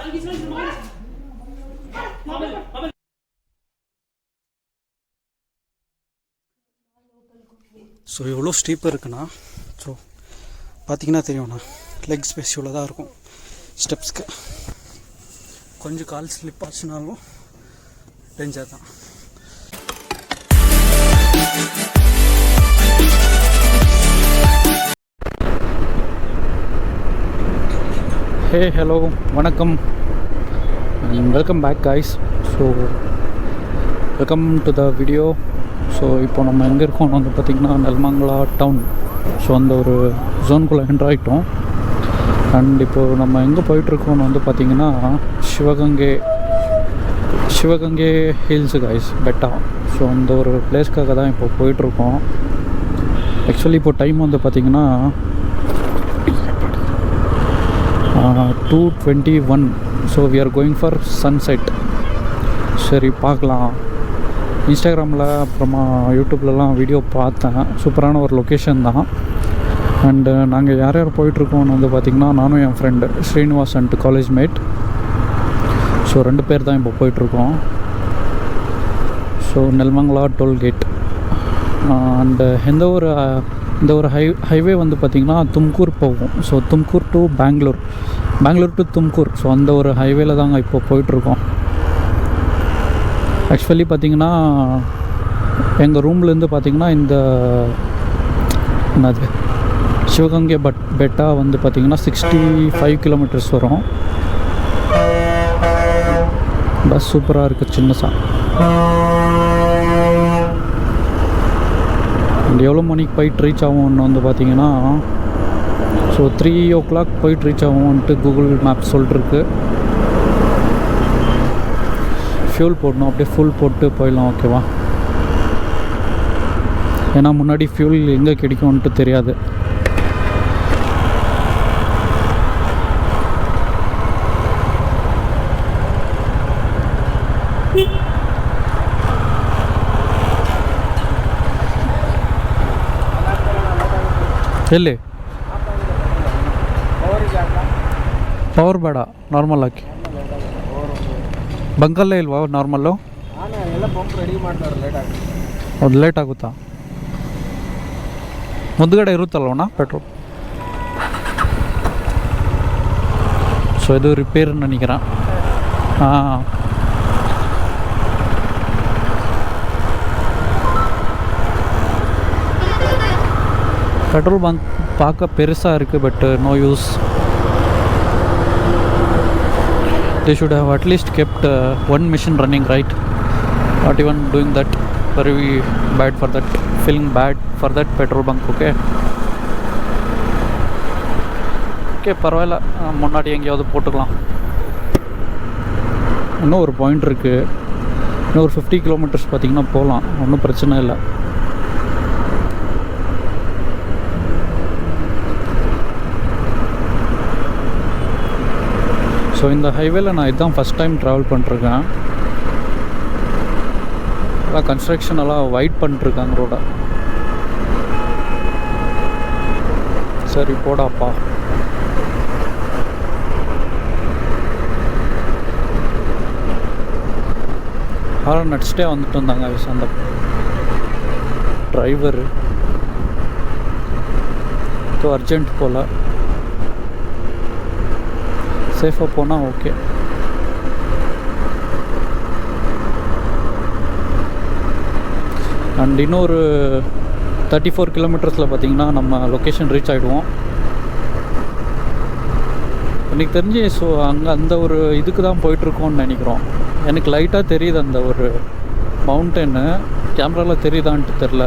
So எவ்வளோ ஸ்டீப்பாக இருக்குண்ணா. So பார்த்தீங்கன்னா தெரியும்ண்ணா, லெக் ஸ்பேஸ் இவ்வளோ தான் இருக்கும் ஸ்டெப்ஸ்க்கு. கொஞ்சம் கால் ஸ்லிப் ஆச்சுனாலும் டேஞ்சர் தான். ஹே ஹலோ வணக்கம் and welcome back guys. So welcome to the video. So இப்போ நம்ம எங்கே இருக்கோம்னு வந்து பார்த்திங்கன்னா நெல்மங்களா டவுன். ஸோ அந்த ஒரு ஜோனுக்குள்ளே என்ட்ரு ஆகிட்டோம். அண்ட் இப்போது நம்ம எங்கே போயிட்டுருக்கோம்னு வந்து பார்த்திங்கன்னா சிவகங்கை ஹில்ஸு காய்ஸ், பெட்டா. ஸோ அந்த ஒரு பிளேஸ்க்காக தான் இப்போ போயிட்டுருக்கோம். ஆக்சுவலி இப்போ டைம் வந்து பார்த்திங்கன்னா 2:21. So we are going for sunset. சரி பார்க்கலாம். இன்ஸ்டாகிராமில் அப்புறமா யூடியூப்லலாம் வீடியோ பார்த்தேன். சூப்பரான ஒரு லொக்கேஷன் தான். அண்டு நாங்கள் யார் யார் போயிட்டுருக்கோம்னு வந்து பார்த்திங்கன்னா நானும் என் friend Srinivas and college mate. So 2 பேர் தான் இப்போ போயிட்டுருக்கோம். So நெல்மங்களா tollgate. அண்டு இந்த ஒரு ஹைவே வந்து பார்த்திங்கன்னா தும்கூர் போகும். So Tumkur to Bangalore to Tumkur. So அந்த ஒரு ஹைவேல தாங்க இப்போ போயிட்டுருக்கோம். ஆக்சுவலி பார்த்திங்கன்னா எங்கள் ரூம்லேருந்து பார்த்திங்கன்னா இந்த என்னது சிவகங்கை பெட்டா வந்து பார்த்திங்கன்னா 65 கிலோமீட்டர்ஸ் வரும். பஸ் சூப்பராக இருக்குது சின்னசா. எவ்வளோ மணிக்கு போயிட்டு ரீச் ஆகும்னு வந்து பார்த்திங்கன்னா ஸோ 3 o'clock போயிட்டு ரீச் ஆகும்ன்ட்டு கூகுள் மேப் சொல்லிட்டுருக்கு. ஃபியூல் போடணும், அப்படியே ஃபுல் போட்டு போயிடலாம். ஓகேவா? ஏன்னா முன்னாடி ஃபியூல் எங்கே கிடைக்கும்ன்ட்டு தெரியாது. ಎಲ್ಲಿ ಪವರ್ ಬೇಡ, ನಾರ್ಮಲ್ ಹಾಕಿ. ಬಂಕಲ್ಲೇ ಇಲ್ವಾ ನಾರ್ಮಲ್ಲು? ಅದು ಲೇಟ್ ಆಗುತ್ತಾ? ಮುಂದ್ಗಡೆ ಇರುತ್ತಲ್ವಣ್ಣ ಪೆಟ್ರೋಲ್? ஸோ இது ரிப்பேர்னு நினைக்கிறேன். பெட்ரோல் பங்க் பார்க்க பெருசாக இருக்குது, but no use. they should have at least kept one machine running, right? Not even doing that. Very bad for that, feeling bad for that petrol bunk. okay பரவாயில்ல, முன்னாடி எங்கேயாவது போட்டுக்கலாம். இன்னும் ஒரு பாயிண்ட் இருக்குது. இன்னும் ஒரு 50 கிலோமீட்டர்ஸ் பார்த்திங்கன்னா போகலாம், ஒன்றும் பிரச்சனை இல்லை. ஸோ இந்த ஹைவேல நான் இதுதான் ஃபஸ்ட் டைம் ட்ராவல் பண்ணிருக்கேன். எல்லாம் கன்ஸ்ட்ரக்ஷன் எல்லாம் வைட் பண்ணிட்டுருக்காங்க ரோடை. சரி போடாப்பா. ஹாரன் அடிச்சுட்டே வந்துட்டு இருந்தாங்க அந்த டிரைவரு. ஸோ அர்ஜென்ட் போல், சேஃபாக போனால் ஓகே. அண்ட் இன்னொரு 34 கிலோமீட்டர்ஸில் பார்த்திங்கன்னா நம்ம லொக்கேஷன் ரீச் ஆகிடுவோம். எனக்கு தெரிஞ்சு ஸோ அங்கே அந்த ஒரு இதுக்கு தான் போயிட்டுருக்கோன்னு நினைக்கிறோம். எனக்கு லைட்டாக தெரியுது அந்த ஒரு மவுண்டன்னு. கேமராவில் தெரியுதான்ட்டு தெரில.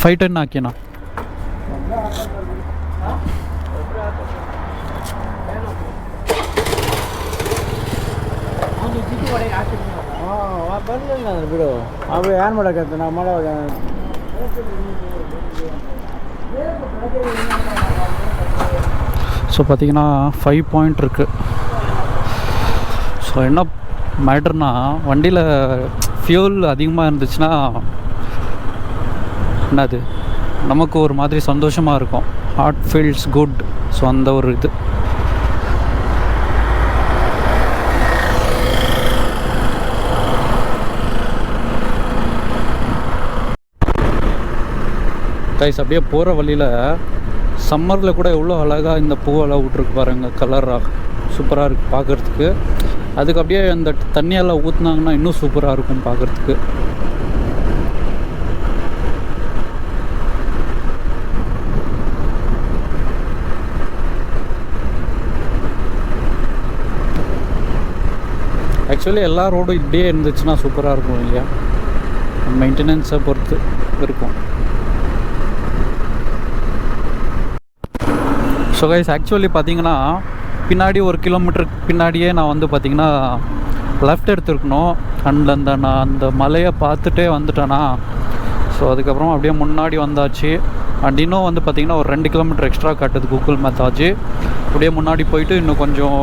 ಫೈವ್ 10 ಹಾಕಿನಾ? ಬರಲಿಲ್ಲ ಬಿಡು, ಅವು ಏನು ಮಾಡೋಕ್ಕಂತ ನಾವು ಮಾಡೋವಾಗ. ஸோ பார்த்திங்கன்னா 5 பாயிண்ட் இருக்குது. ஸோ என்ன மேட்டர்னா, வண்டியில் ஃபியூல் அதிகமாக இருந்துச்சுன்னா என்னது நமக்கு ஒரு மாதிரி சந்தோஷமாக இருக்கும். Heart feels good. ஸோ அந்த ஒரு இது. கைஸ் அப்படியே போகிற வழியில் சம்மரில் கூட எவ்வளோ அழகாக இந்த பூவெல்லாம் விட்ருக்கு பாருங்கள். கலராக சூப்பராக இருக்குது பார்க்குறதுக்கு. அதுக்கு அப்படியே அந்த தண்ணியெல்லாம் ஊற்றுனாங்கன்னா இன்னும் சூப்பராக இருக்கும் பார்க்குறதுக்கு. ஆக்சுவலி எல்லா ரோடும் இப்படியே இருந்துச்சுன்னா சூப்பராக இருக்கும் இல்லையா? மெயின்டெனன்ஸை பொறுத்து இருக்கும். ஸோ கைஸ் ஆக்சுவலி பார்த்தீங்கன்னா பின்னாடி 1 கிலோமீட்டருக்கு பின்னாடியே நான் வந்து பார்த்திங்கன்னா லெஃப்ட் எடுத்துருக்கணும். அண்ட் நான் அந்த மலையை பார்த்துட்டே வந்துட்டேன்னா ஸோ அதுக்கப்புறம் அப்படியே முன்னாடி வந்தாச்சு. அண்ட் இன்னும் வந்து பார்த்திங்கன்னா ஒரு 2 கிலோமீட்டர் எக்ஸ்ட்ரா காட்டுது கூகுள் மேப் ஆச்சு. அப்படியே முன்னாடி போயிட்டு இன்னும் கொஞ்சம்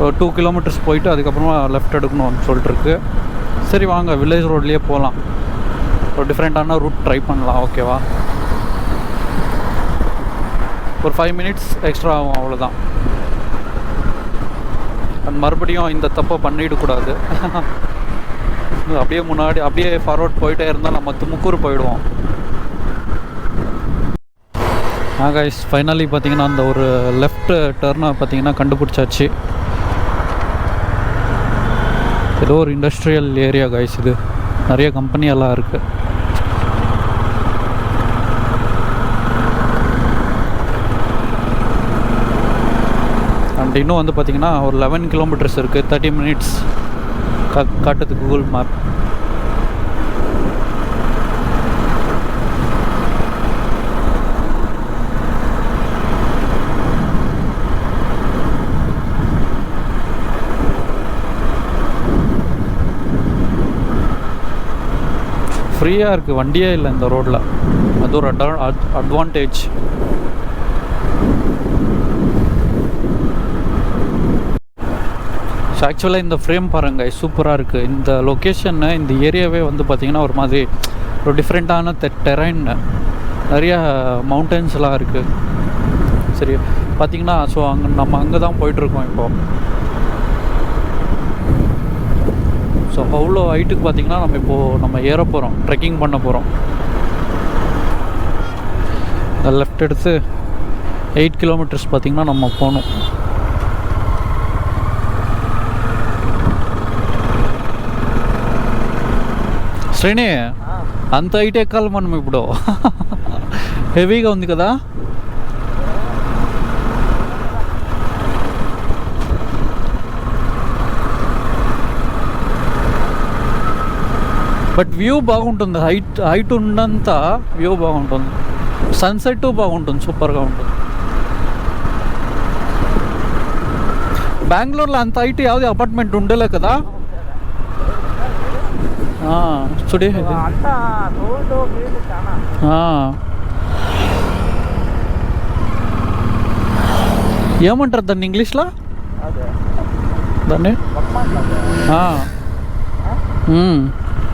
2 கிலோமீட்டர்ஸ் போயிட்டு அதுக்கப்புறமா லெஃப்ட் எடுக்கணும்னு சொல்லிட்டுருக்கு. சரி வாங்க வில்லேஜ் ரோட்லேயே போகலாம். ஒரு டிஃப்ரெண்ட்டான ரூட் ட்ரை பண்ணலாம். ஓகேவா? ஒரு 5 மினிட்ஸ் எக்ஸ்ட்ரா ஆகும், அவ்வளோதான். அண்ட் மறுபடியும் இந்த தப்பை பண்ணிடக்கூடாது. அப்படியே முன்னாடி அப்படியே ஃபார்வர்ட் போயிட்டே இருந்தால் நம்ம துமுக்கூர் போயிடுவோம். கைஸ் ஃபைனலி பார்த்தீங்கன்னா அந்த ஒரு லெஃப்ட் டர்னை பார்த்தீங்கன்னா கண்டுபிடிச்சாச்சு. ஏதோ ஒரு இண்டஸ்ட்ரியல் ஏரியா கைஸ். இது நிறைய கம்பெனியெல்லாம் இருக்குது. அண்ட் இன்னும் வந்து பார்த்திங்கன்னா ஒரு 11 கிலோமீட்டர்ஸ் இருக்குது. 30 மினிட்ஸ் காட்டுது கூகுள் மேப். ஃப்ரீயாக இருக்குது, வண்டியே இல்லை இந்த ரோட்டில். அது ஒரு அட்வான்டேஜ். ஸோ ஆக்சுவலாக இந்த ஃப்ரேம் பாருங்கள் சூப்பராக இருக்குது. இந்த லொக்கேஷன்னு இந்த ஏரியாவே வந்து பார்த்திங்கன்னா ஒரு மாதிரி ஒரு டிஃப்ரெண்ட்டான டெரைன், நிறைய மவுண்டன்ஸ்லாம் இருக்குது. சரி பார்த்திங்கன்னா ஸோ நம்ம அங்கே தான் போயிட்டுருக்கோம் இப்போது. ஸோ அவ்வளோ ஹைட்டுக்கு பார்த்திங்கன்னா நம்ம ஏற போகிறோம், ட்ரெக்கிங் பண்ண போகிறோம். லெஃப்ட் எடுத்து 8 கிலோமீட்டர்ஸ் பார்த்திங்கன்னா நம்ம போகணும். శ్రేణి అంత హైట్ ఎక్కాలి మనం ఇప్పుడు. హెవీగా ఉంది కదా. బట్ వ్యూ బాగుంటుంది. హైట్ ఉన్నంత వ్యూ బాగుంటుంది. సన్సెట్ బాగుంటుంది, సూపర్గా ఉంటుంది. బెంగళూరులో అంత హైట్ ಯಾವುದೇ ಅಪಾರ್ಟ್ಮೆಂಟ್ ఉండలే కదా. చూడే ఏమంటారు దాన్ని ఇంగ్లీష్లో? దాన్ని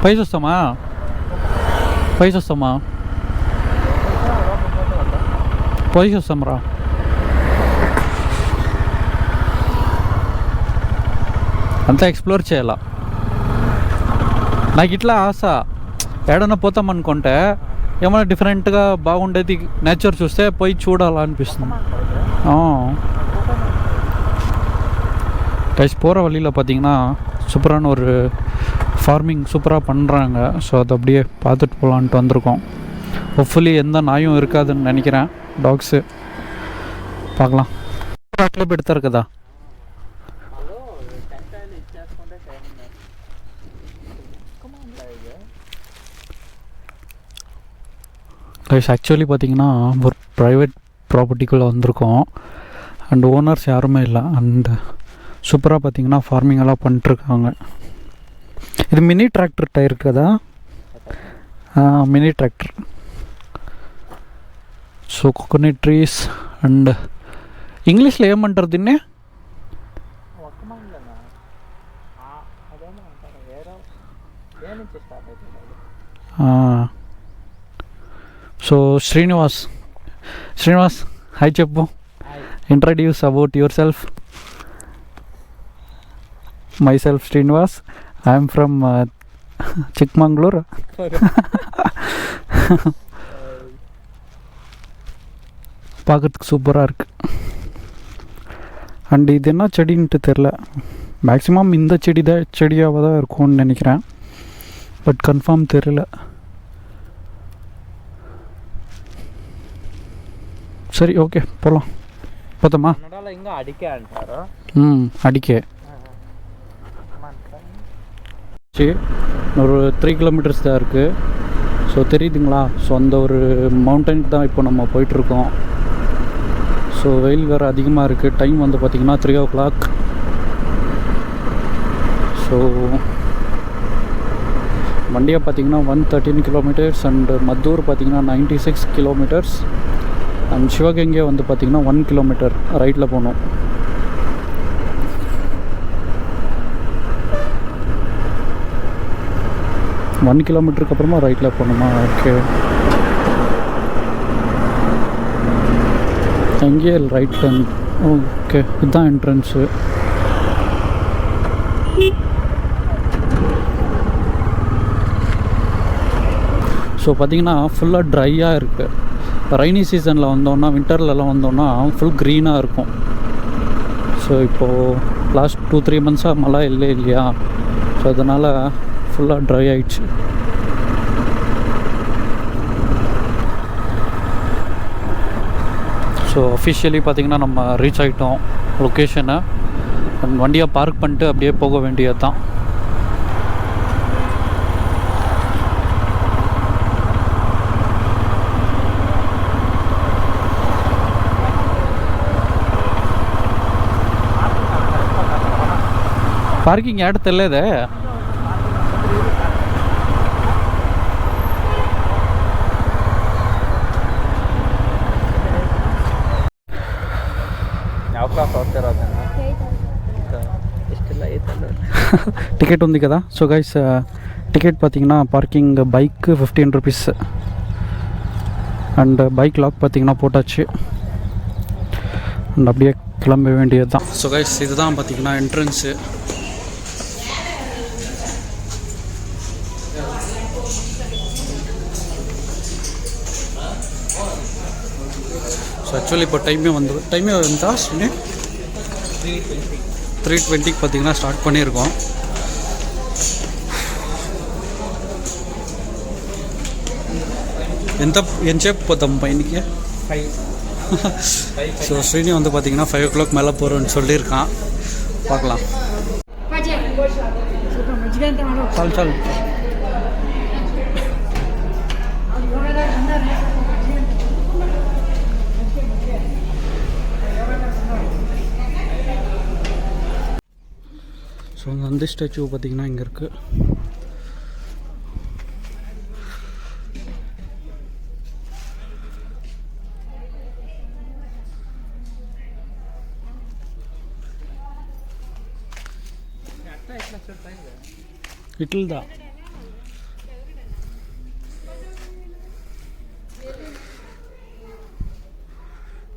పైకి వస్తామా? పైకి వస్తామా? పైకి వస్తాం రా. అంతా ఎక్స్ప్లోర్ చేయాలా. నాకు ఇట్లా ఆశ, ఏడన్నా పోతామనుకుంటే ఏమైనా డిఫరెంట్గా బాగుండేది నేచర్ చూస్తే పోయి చూడాలనిపిస్తుంది. கைஸ் போகிற வழியில் பார்த்திங்கன்னா சூப்பரான ஒரு ஃபார்மிங் சூப்பராக பண்ணுறாங்க. ஸோ அதை அப்படியே பார்த்துட்டு போகலான்ட்டு வந்திருக்கோம். ஹோப்ஃபுல்லி எந்த நாயும் இருக்காதுன்னு நினைக்கிறேன். டாக்ஸு பார்க்கலாம். అట్లా పెడతారు కదా. கைஸ் ஆக்சுவலி பார்த்திங்கன்னா ஒரு ப்ரைவேட் ப்ராப்பர்ட்டிக்குள்ளே வந்திருக்கோம். அண்ட் ஓனர்ஸ் யாருமே இல்லை. அண்டு சூப்பராக பார்த்திங்கன்னா ஃபார்மிங்கெல்லாம் பண்ணிட்டுருக்காங்க. இது மினி டிராக்டர் டயர் కదా. Mini tractor. So coconut trees and ఇంగ్లీష్లో ఏమంటారు దీన్ని? సో శ్రీనివాస్ హాయ్ చెప్పు, introduce about your self. My self Srinivas, I'm from Chikmagalur. பார்க்குறதுக்கு சூப்பராக இருக்குது. அண்ட் இது என்ன செடின்ட்டு தெரில, மேக்ஸிமம் இந்த செடியாக தான் இருக்கும்னு நினைக்கிறேன், பட் கன்ஃபார்ம் தெரியல. சரி ஓகே போகலாம். போத்தம்மா ఇంకా అడికే అంటారు. அடிக்கே ஒரு 3 கிலோமீட்டர்ஸ் தான் இருக்குது. ஸோ தெரியுதுங்களா, ஸோ அந்த ஒரு மவுண்டனுக்கு தான் இப்போ நம்ம போயிட்டுருக்கோம். ஸோ வெயில் வேறு அதிகமாக இருக்குது. டைம் வந்து பார்த்திங்கன்னா 3 o'clock. ஸோ வண்டியை பார்த்திங்கன்னா 113 கிலோமீட்டர்ஸ் அண்ட் மத்தூர் பார்த்திங்கன்னா 96 கிலோமீட்டர்ஸ் அண்ட் சிவகங்கை வந்து பார்த்திங்கன்னா 1 கிலோமீட்டர் ரைட்டில் போகணும். ஒன் கிலோமீட்டருக்கு அப்புறமா ரைட்டில் போகணுமா? ஓகே, எங்கே ரைட் டர்ன். ஓகே, இதுதான் என்ட்ரன்ஸு. ஸோ பார்த்திங்கன்னா ஃபுல்லாக ட்ரையாக இருக்குது. இப்போ ரைனி சீசனில் வந்தோன்னா, வின்டர்லலாம் வந்தோன்னா ஃபுல் க்ரீனாக இருக்கும். ஸோ இப்போது லாஸ்ட் 2-3 மந்த்ஸாக மழை இல்லையா, ஸோ அதனால் ஃபுல்லாக ட்ரை ஆகிடுச்சு. ஸோ அஃபிஷியலி பார்த்திங்கன்னா நம்ம ரீச் ஆகிட்டோம் லொக்கேஷனை. வண்டியை பார்க் பண்ணிட்டு அப்படியே போக வேண்டியது தான். ಪಾರ್ಕಿಂಗ್ ಎರಡು ತೆಲ್ಲದೆ. టికెట్ ఉంది కదా. సో గైస్ టికెట్ பார்த்தீங்கன்னா பார்க்கிங் பைக்கு 15 rupees அண்ட் பைக் லாக் பார்த்தீங்கன்னா போட்டாச்சு. அண்ட் அப்படியே கிளம்ப வேண்டியது தான். ஸோ கைஸ் இதுதான் பார்த்தீங்கன்னா என்ட்ரன்ஸு. ஸோ ஆக்சுவலி இப்போ டைமே வந்தா 3:20 பார்த்தீங்கன்னா ஸ்டார்ட் பண்ணியிருக்கோம். ఎంతసేపు పోతాం పైనకి? 5. ஸோ ஸ்ரீனி வந்து பார்த்தீங்கன்னா 5 o'clock மேலே போகிறோன்னு சொல்லியிருக்கான். பார்க்கலாம். చాలు ஸோ அந்த ஸ்டாச்சு பார்த்தீங்கன்னா இங்கே இருக்குது. ఇట్లదా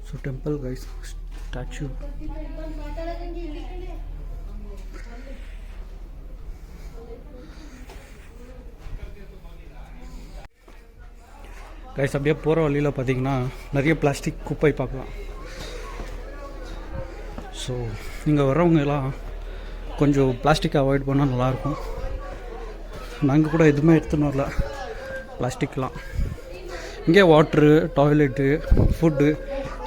so temple guys, statue. Guys அப்படியே போகிற வழியில் பார்த்தீங்கன்னா நிறைய பிளாஸ்டிக் குப்பை பார்க்கலாம். ஸோ இங்கே வர்றவங்க எல்லாம் கொஞ்சம் பிளாஸ்டிக் அவாய்ட் பண்ணால் நல்லாயிருக்கும். நாங்கள் கூட எதுவுமே எடுத்துன்னு வரல பிளாஸ்டிக்லாம். இங்கே வாட்ரு, டாய்லெட்டு, ஃபுட்டு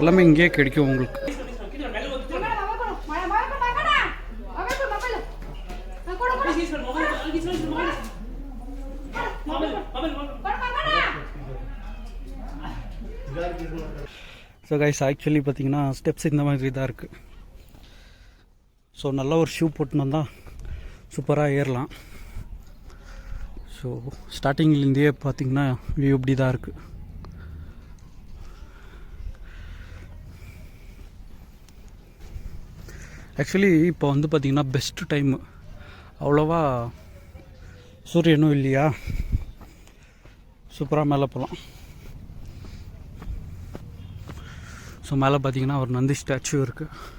எல்லாமே இங்கேயே கிடைக்கும் உங்களுக்கு. ஸோ கைஸ் ஆக்சுவலி பார்த்தீங்கன்னா ஸ்டெப்ஸ் இந்த மாதிரி தான் இருக்குது. ஸோ நல்ல ஒரு ஷூ போட்டுன்னு வந்தால் சூப்பராக ஏறலாம். ஸோ ஸ்டார்டிங்லேருந்தே பார்த்திங்கன்னா வியூ இப்படி தான் இருக்குது. ஆக்சுவலி இப்போ வந்து பார்த்திங்கன்னா பெஸ்ட்டு டைமு, அவ்வளோவா சூரியனும் இல்லையா, சூப்பராக மேலே போகலாம். ஸோ மேலே பார்த்தீங்கன்னா ஒரு நந்தி ஸ்டாச்சு இருக்குது.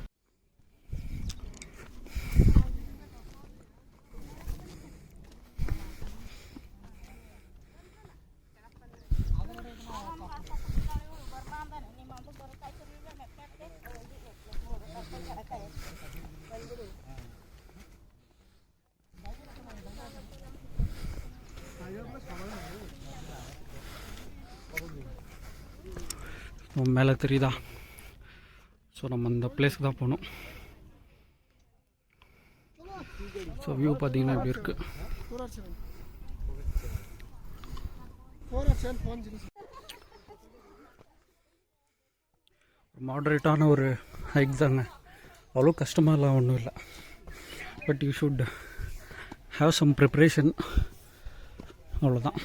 மேலே தெரியுதா? ஸோ நம்ம இந்த பிளேஸ்க்கு தான் போகணும். ஸோ வியூ பார்த்தீங்கன்னா இப்படி இருக்குது. மாடரேட்டான ஒரு ஹைக் தாங்க, அவ்வளோ கஷ்டமாலாம் ஒன்றும் இல்லை. But you should have some preparation, அவ்வளோதான்.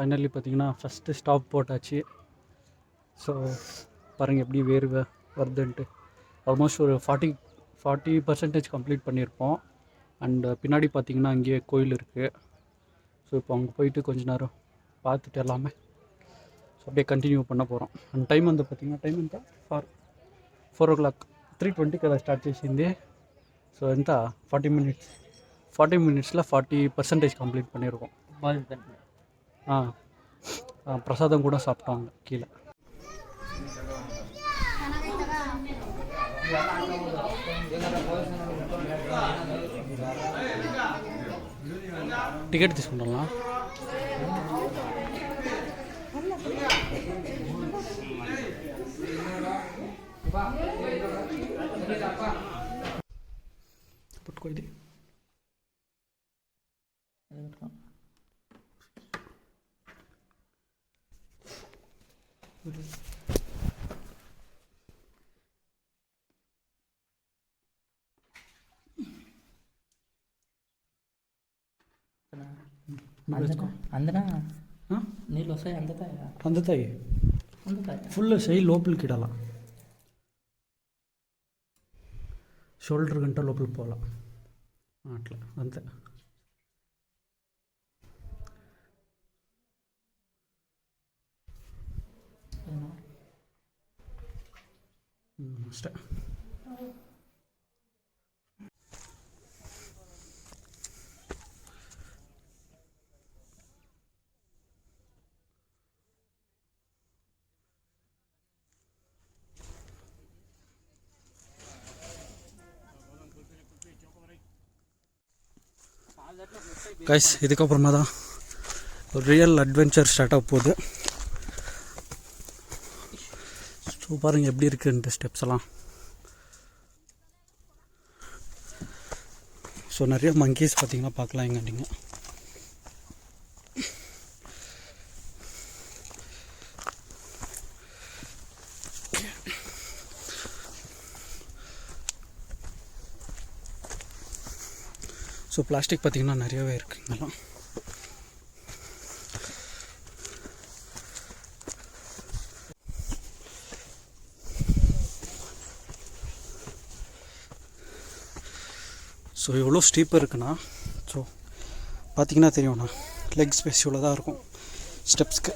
ஃபைனலி பார்த்தீங்கன்னா ஃபஸ்ட்டு ஸ்டாப் போட்டாச்சு. ஸோ பாருங்கள் எப்படி வேர்வை வருதுன்ட்டு. ஆல்மோஸ்ட் ஒரு 40% கம்ப்ளீட் பண்ணியிருப்போம். அண்டு பின்னாடி பார்த்தீங்கன்னா அங்கேயே கோயில் இருக்குது. ஸோ இப்போ அங்கே போயிட்டு கொஞ்ச நேரம் பார்த்துட்டு எல்லாமே ஸோ அப்படியே கண்டினியூ பண்ண போகிறோம். అండ్ టైం అంతా பார்த்தீங்கன்னா టైం ఎంత 4 o'clock 3:20 కదా స్టార్ట్ చేసింది. సో ఎంత 40 minutesல 40% கம்ப்ளீட் பண்ணியிருக்கோம். பிரசாதம் கூட சாப்பிட்டாங்க கீழே. టికెట్ తీసుకుంటాం. పట్టుకో ఇది. నీళ్ళు వస్తాయి, అందుతాయి ఫుల్ సై లోపలికి ఇడాల, షోల్డర్ గంట లోపలికి పోవాల, అట్లా అంతే. అಷ್ಟೇ. கைஸ் இதுக்கப்புறமா தான் ஒரு ரியல் அட்வென்ச்சர் ஸ்டார்ட் ஆக போகுது. ஸோ பாருங்கள் எப்படி இருக்குன்ட்டு ஸ்டெப்ஸ் எல்லாம். ஸோ நிறைய மங்கீஸ் பார்த்தீங்கன்னா பார்க்கலாம் எங்காண்டிங்க. ஸோ பிளாஸ்டிக் பார்த்திங்கன்னா நிறையவே இருக்குது இங்கெல்லாம். ஸோ எவ்வளோ ஸ்டீப்பாக இருக்குண்ணா. ஸோ பார்த்திங்கன்னா தெரியும்ண்ணா, லெக் ஸ்பேஸ் இவ்வளோ தான் இருக்கும் ஸ்டெப்ஸ்க்கு.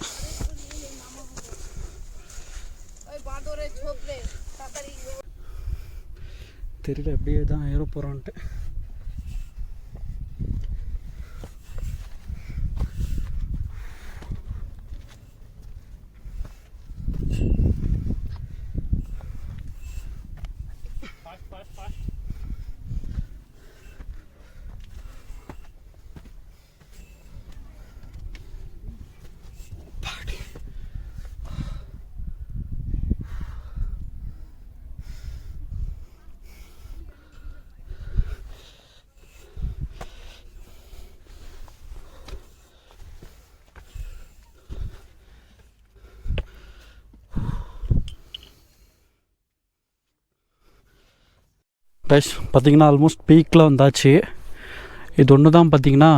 தெரியல எப்படியே தான் ஏற போகிறோன்ட்டு. கைஸ் பார்த்திங்கன்னா ஆல்மோஸ்ட் பீக்கில் வந்தாச்சு. இது ஒன்று தான் பார்த்திங்கன்னா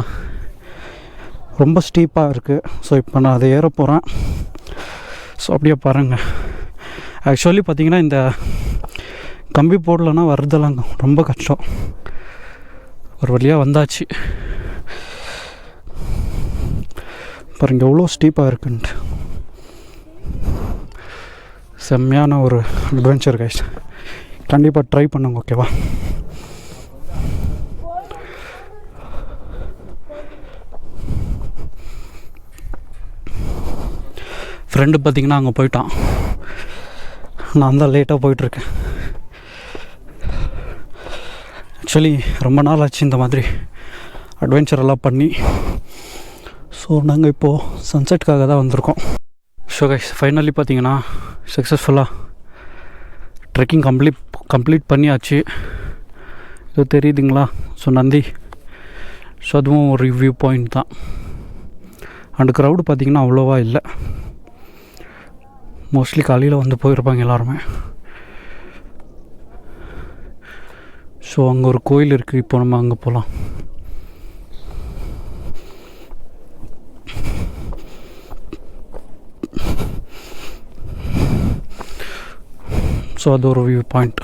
ரொம்ப ஸ்டீப்பாக இருக்குது. ஸோ இப்போ நான் அதை ஏற போகிறேன். ஸோ அப்படியே பாருங்கள். ஆக்சுவலி பார்த்திங்கன்னா இந்த கம்பி போடலன்னா வர்றதெல்லாம் ரொம்ப கஷ்டம். ஒரு வழியாக வந்தாச்சு. பாருங்க எவ்வளோ ஸ்டீப்பாக இருக்குன்ட்டு. செம்மையான ஒரு அட்வென்ச்சர் கைஸ், கண்டிப்பாக ட்ரை பண்ணுங்க. ஓகேவா? ஃப்ரெண்டு பார்த்திங்கன்னா அங்கே போயிட்டான். நான் தான் லேட்டாக போயிட்டுருக்கேன். ஆக்சுவலி ரொம்ப நாள் ஆச்சு இந்த மாதிரி அட்வென்ச்சர் எல்லாம் பண்ணி. ஸோ நாங்கள் இப்போது சன்செட்டுக்காக தான் வந்திருக்கோம். ஸோ கைஸ் ஃபைனலி பார்த்திங்கன்னா சக்ஸஸ்ஃபுல்லாக ட்ரெக்கிங் கம்ப்ளீட் பண்ணியாச்சு. இது தெரியுதுங்களா? ஸோ நந்தி. ஸோ அதுவும் ஒரு வியூ பாயிண்ட் தான். அண்ட் க்ரௌடு பார்த்திங்கன்னா அவ்வளோவா இல்லை. மோஸ்ட்லி காலையில் வந்து போயிருப்பாங்க எல்லாருமே. ஸோ அங்கே ஒரு கோயில் இருக்குது. இப்போ நம்ம அங்கே போகலாம். ஸோ அது ஒரு view point.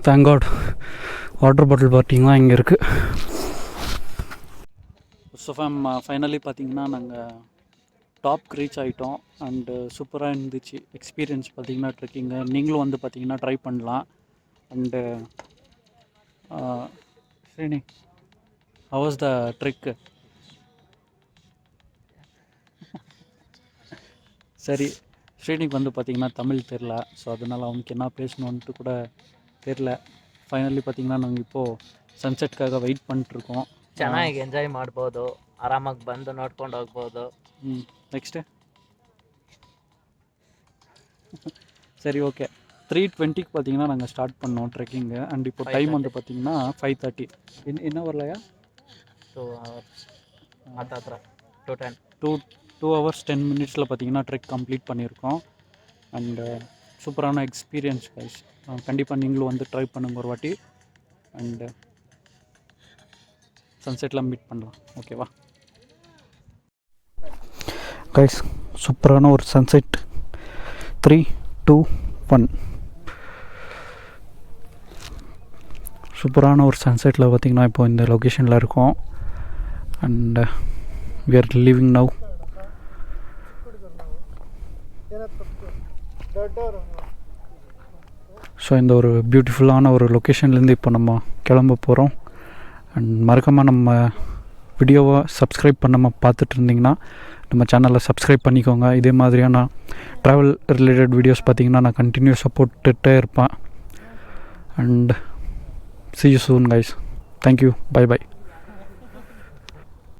Thank God water bottle பார்த்தீங்கன்னா இங்கே இருக்குது. ஸோ ஃபைனலி பார்த்தீங்கன்னா நாங்கள் டாப்க்கு ரீச் ஆகிட்டோம். அண்டு சூப்பராக இருந்துச்சு எக்ஸ்பீரியன்ஸ். பார்த்தீங்கன்னா ட்ரெக்கிங்கு நீங்களும் வந்து பார்த்தீங்கன்னா ட்ரை பண்ணலாம். And Srini, how was the trick? சரி, ஸ்ரீனிக்கு வந்து பார்த்திங்கன்னா தமிழ் தெரில. ஸோ அதனால் அவனுக்கு என்ன பேசணுன்ட்டு கூட தெரில. ಫೈನಲಿ பார்த்திங்கன்னா நாங்கள் இப்போது ಸನ್ಸೆಟ್ಗಾಗಿ ವೆಯ್ಟ್ பண்ணிட்டுருக்கோம். ಚೆನ್ನಾಗಿ ಎಂಜಾಯ್ ಮಾಡ್ಬೋದು, ಆರಾಮಾಗಿ ಬಂದು ನೋಡ್ಕೊಂಡು ಹೋಗ್ಬೋದು. ನೆಕ್ಸ್ಟ್ சரி ஓகே. 3:20க்கு பார்த்தீங்கன்னா நாங்கள் ஸ்டார்ட் பண்ணோம் ட்ரெக்கிங்கு. அண்ட் இப்போ டைம் வந்து பார்த்தீங்கன்னா 5:30. என்ன வரலையா? 2 hours ಹತ್ರ 2 hours 10 minutes பார்த்தீங்கன்னா ட்ரெக் கம்ப்ளீட் பண்ணியிருக்கோம். அண்டு சூப்பரான எக்ஸ்பீரியன்ஸ் கைஸ். கண்டிப்பாக நீங்களும் வந்து ட்ரை பண்ணுங்க ஒரு வாட்டி. அண்டு சன்செட்டில் மீட் பண்ணலாம். ஓகேவா கைஸ்? சூப்பரான ஒரு சன்செட். 3, 2, 1. சூப்பரான ஒரு சன்செட்டில் பார்த்திங்கன்னா இப்போ இந்த லொக்கேஷனில் இருக்கோம். And we are leaving now. So இந்த ஒரு பியூட்டிஃபுல்லான ஒரு லொக்கேஷன்லேருந்து இப்போ நம்ம கிளம்ப போகிறோம். அண்ட் மறக்காமல் நம்ம வீடியோவை சப்ஸ்கிரைப் பண்ணாமல் பார்த்துட்டு இருந்திங்கன்னா நம்ம சேனலை சப்ஸ்கிரைப் பண்ணிக்கோங்க. இதே மாதிரியான ட்ராவல் ரிலேட்டட் வீடியோஸ் பார்த்திங்கன்னா நான் கண்டினியூஸாக போட்டுகிட்டே இருப்பேன். And see you soon guys. Thank you. Bye bye.